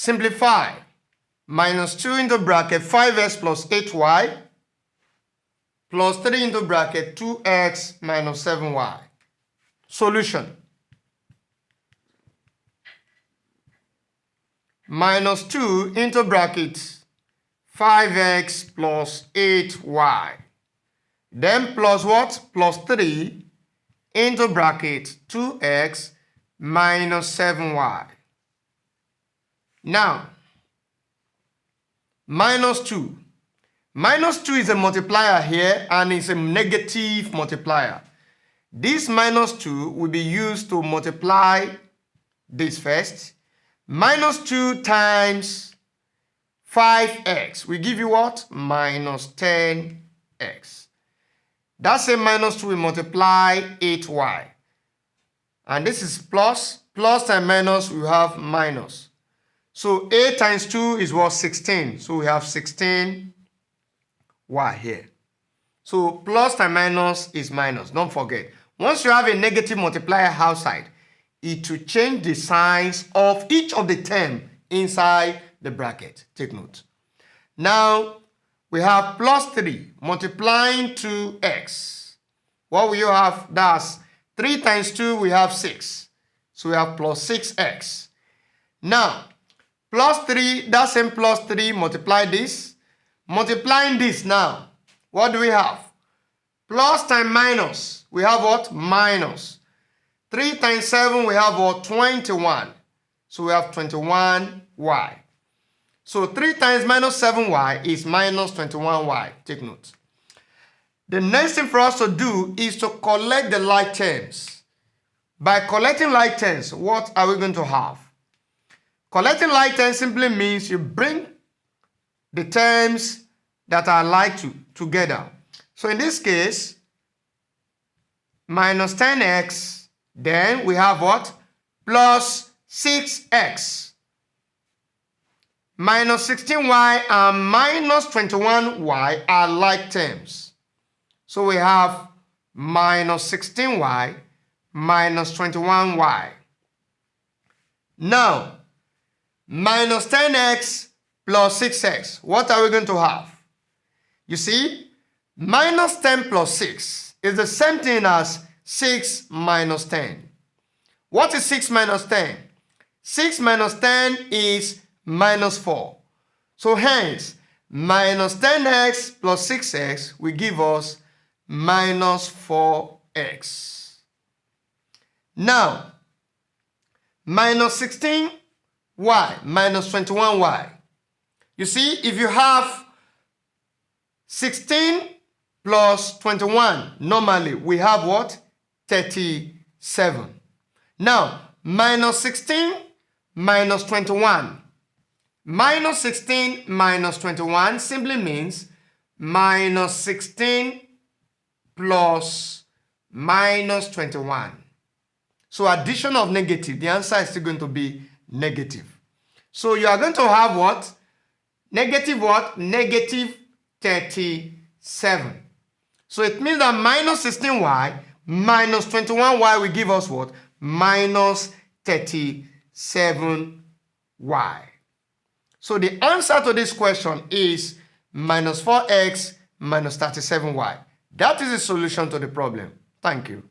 Simplify. Minus 2 into bracket 5x plus 8y plus 3 into bracket 2x minus 7y. Solution. Minus 2 into bracket 5x plus 8y. Then plus what? Plus 3 into bracket 2x minus 7y. Now, minus 2. Minus 2 is a multiplier here and it's a negative multiplier. This minus 2 will be used to multiply this first. Minus 2 times 5x will give you what? Minus 10x. That's a minus 2 will multiply 8y. And this is plus. Plus times minus, we have minus. So 8 times 2 is what? 16. So we have 16y here. So plus times minus is minus. Don't forget. Once you have a negative multiplier outside, it will change the signs of each of the term inside the bracket. Take note. Now, we have plus 3 multiplying 2x. What will you have? That's 3 times 2, we have 6. So we have plus 6x. Now, plus 3, that's in plus 3, multiply this. Multiplying this now, what do we have? Plus times minus, we have what? Minus. 3 times 7, we have what? 21. So we have 21y. So 3 times minus 7y is minus 21y. Take note. The next thing for us to do is to collect the like terms. By collecting like terms, what are we going to have? Collecting like terms simply means you bring the terms that are like together. So in this case, minus 10x, then we have what? Plus 6x. Minus 16y and minus 21y are like terms. So we have minus 16y minus 21y. Now, minus 10x plus 6x. What are we going to have? You see, minus 10 plus 6 is the same thing as 6 minus 10. What is 6 minus 10? 6 minus 10 is minus 4. So hence, minus 10x plus 6x will give us minus 4x. Now, minus 16y minus 21y. You see, if you have 16 plus 21, normally we have what? 37. Now, minus 16 minus 21. Minus 16 minus 21 simply means minus 16 plus minus 21. So addition of negative, the answer is still going to be negative. So you are going to have what? Negative what? Negative 37. So it means that minus 16y minus 21y will give us what? Minus 37y. So the answer to this question is minus 4x minus 37y. That is the solution to the problem. Thank you.